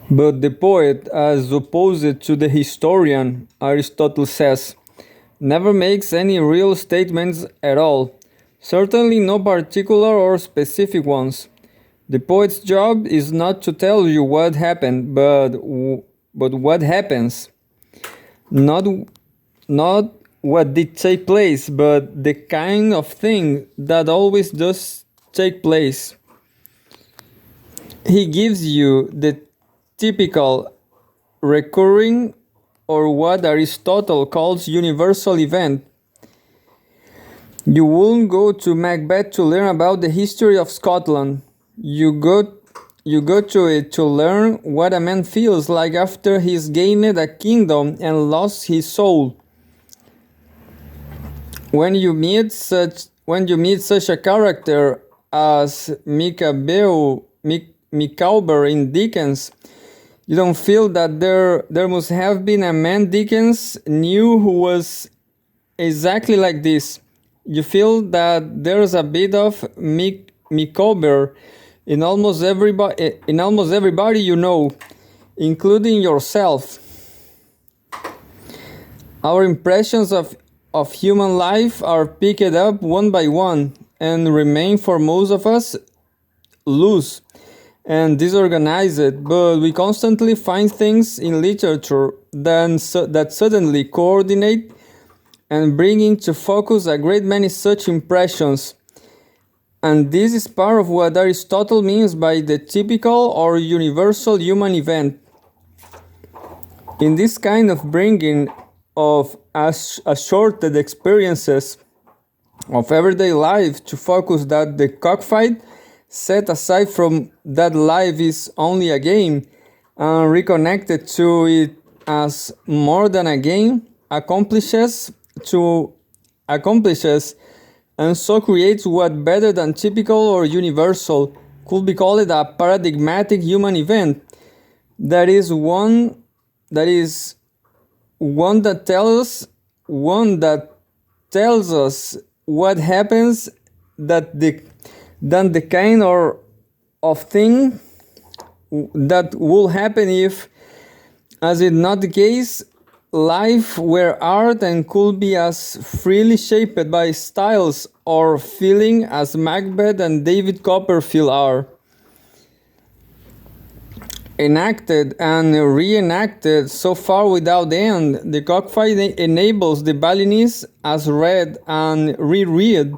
But the poet, as opposed to the historian, Aristotle says, never makes any real statements at all, certainly no particular or specific ones. The poet's job is not to tell you what happened, but what happens. Not, not what did take place, but the kind of thing that always does take place. He gives you the typical, recurring, or what Aristotle calls universal event. You wouldn't go to Macbeth to learn about the history of Scotland. You go you go to it to learn what a man feels like after he's gained a kingdom and lost his soul. When you meet such a character as Micawber in Dickens, you don't feel that there must have been a man Dickens knew who was exactly like this. You feel that there's a bit of Micawber in almost everybody you know, including yourself. Our impressions of human life are picked up one by one and remain for most of us loose and disorganized, but we constantly find things in literature that suddenly coordinate and bring into focus a great many such impressions. And this is part of what Aristotle means by the typical or universal human event. In this kind of bringing of assorted experiences of everyday life to focus that the cockfight, set aside from that life is only a game, and reconnected to it as more than a game, accomplishes and so creates what better than typical or universal could be called a paradigmatic human event. That is one that tells us what happens that the than the kind or of thing that will happen if, as is not the case, life were art and could be as freely shaped by styles or feeling as Macbeth and David Copperfield are. Enacted and reenacted so far without end, the cockfight enables the Balinese as read and reread.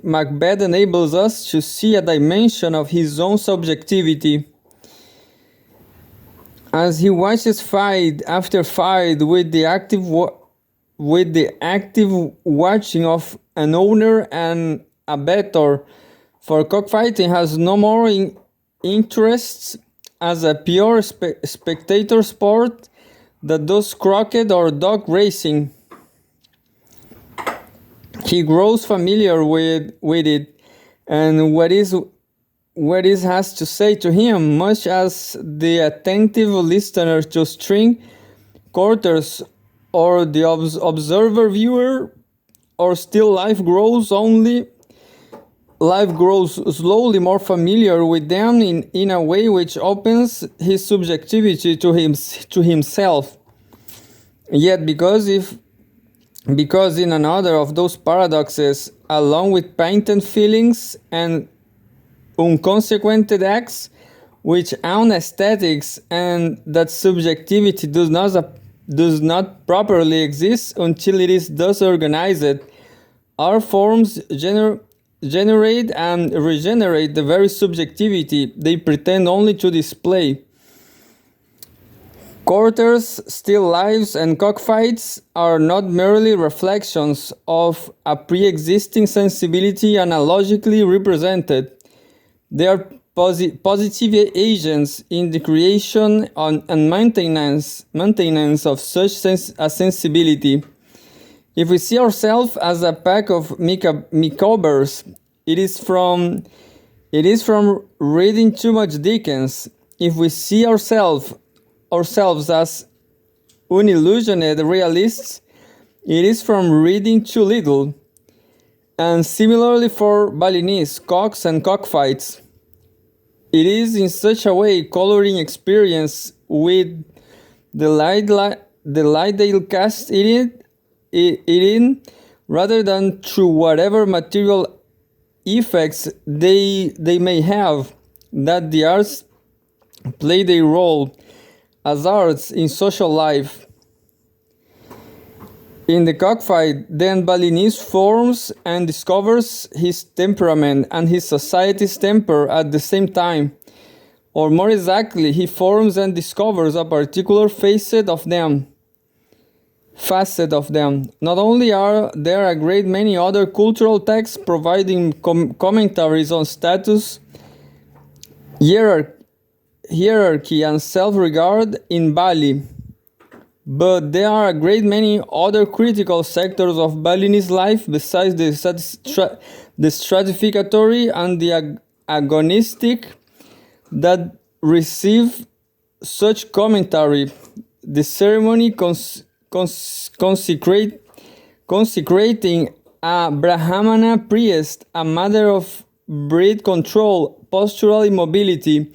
Macbeth enables us to see a dimension of his own subjectivity. As he watches fight after fight with the active watching of an owner and a bettor, for cockfighting has no more interests as a pure spectator sport that does croquet or dog racing. He grows familiar with it and what it has to say to him, much as the attentive listener to string quarters or the observer viewer, or still life grows slowly more familiar with them in a way which opens his subjectivity to himself. Yet because in another of those paradoxes, along with painted feelings and unconsequented acts, which own aesthetics, and that subjectivity does not properly exist until it is thus organized, our forms generate and regenerate the very subjectivity they pretend only to display. Quarters, still lives, and cockfights are not merely reflections of a pre-existing sensibility analogically represented. They are positive agents in the creation and maintenance of such a sensibility. If we see ourselves as a pack of Micawbers, it is from reading too much Dickens. If we see ourselves as unillusioned realists, it is from reading too little. And similarly for Balinese, cocks and cockfights. It is in such a way coloring experience with the light they'll cast in rather than through whatever material effects they may have, that the arts play their role as arts in social life. In the cockfight, then Balinese forms and discovers his temperament and his society's temper at the same time. Or more exactly, he forms and discovers a particular facet of them. Not only are there a great many other cultural texts providing commentaries on status, hierarchy and self-regard in Bali, but there are a great many other critical sectors of Balinese life besides the stratificatory and the agonistic that receive such commentary. The ceremony consecrating a Brahmana priest, a matter of breath control, postural immobility,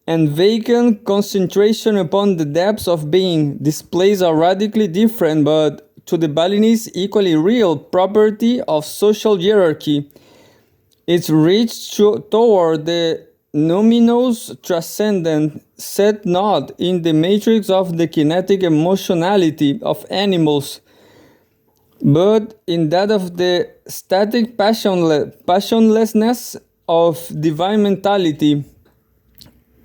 and vacant concentration upon the depths of being, displays a radically different but to the Balinese equally real property of social hierarchy. Its reach toward the numinous transcendent, set not in the matrix of the kinetic emotionality of animals, but in that of the static passionlessness of divine mentality.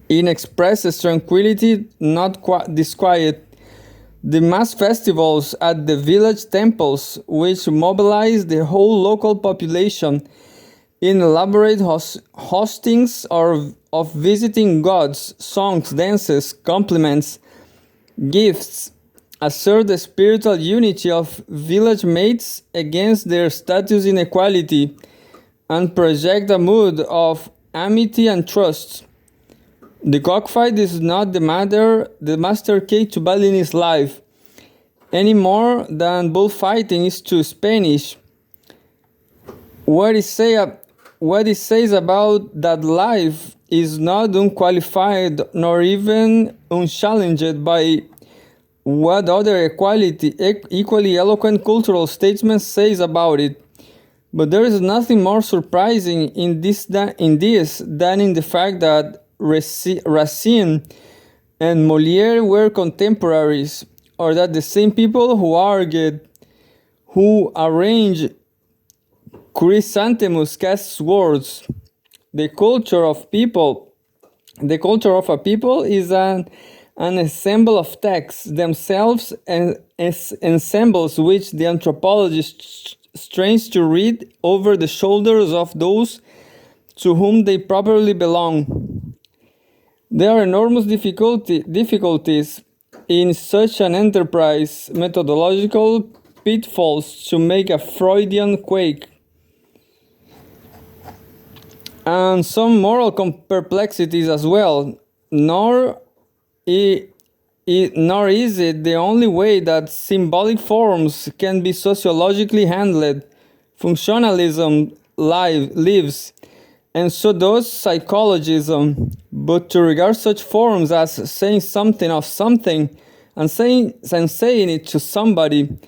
In expresses tranquility, not disquiet. The mass festivals at the village temples, which mobilize the whole local population in elaborate hostings of visiting gods, songs, dances, compliments, gifts, assert the spiritual unity of village mates against their status inequality, and project a mood of amity and trust. The cockfight is not the master key to Balinese life, any more than bullfighting is to Spanish. What it says about that life is not unqualified nor even unchallenged by what other equally eloquent cultural statements says about it. But there is nothing more surprising in this than in the fact that Racine and Molière were contemporaries, or that the same people who arranged Chrysanthemus Cast's words. The culture of a people is an ensemble of texts themselves, and ensembles which the anthropologist strains to read over the shoulders of those to whom they properly belong. There are enormous difficulties in such an enterprise, methodological pitfalls to make a Freudian quake, and some moral perplexities as well. Nor is it the only way that symbolic forms can be sociologically handled. Functionalism lives, and so does psychologism. But to regard such forms as saying something of something and saying it to somebody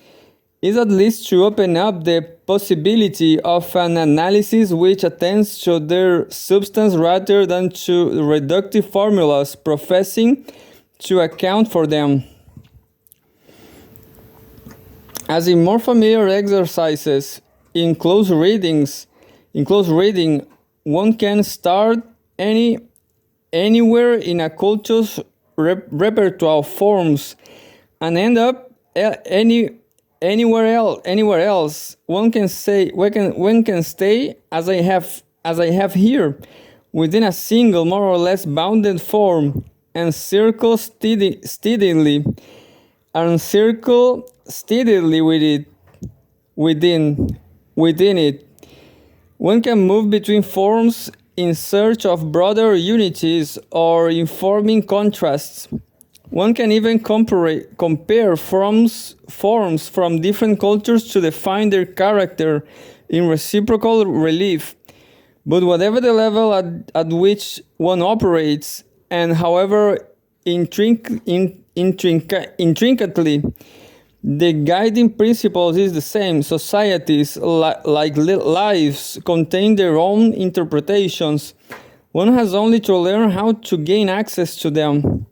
is at least to open up the possibility of an analysis which attends to their substance rather than to reductive formulas professing to account for them. As in more familiar exercises, in close reading, one can start anywhere in a culture's repertoire of forms and end up anywhere else. One can stay as I have here, within a single more or less bounded form, and circle steadily within it. One can move between forms in search of broader unities or informing contrasts. One can even compare forms from different cultures to define their character in reciprocal relief. But whatever the level at which one operates, and however intricately the guiding principles is the same, societies, like lives, contain their own interpretations. One has only to learn how to gain access to them.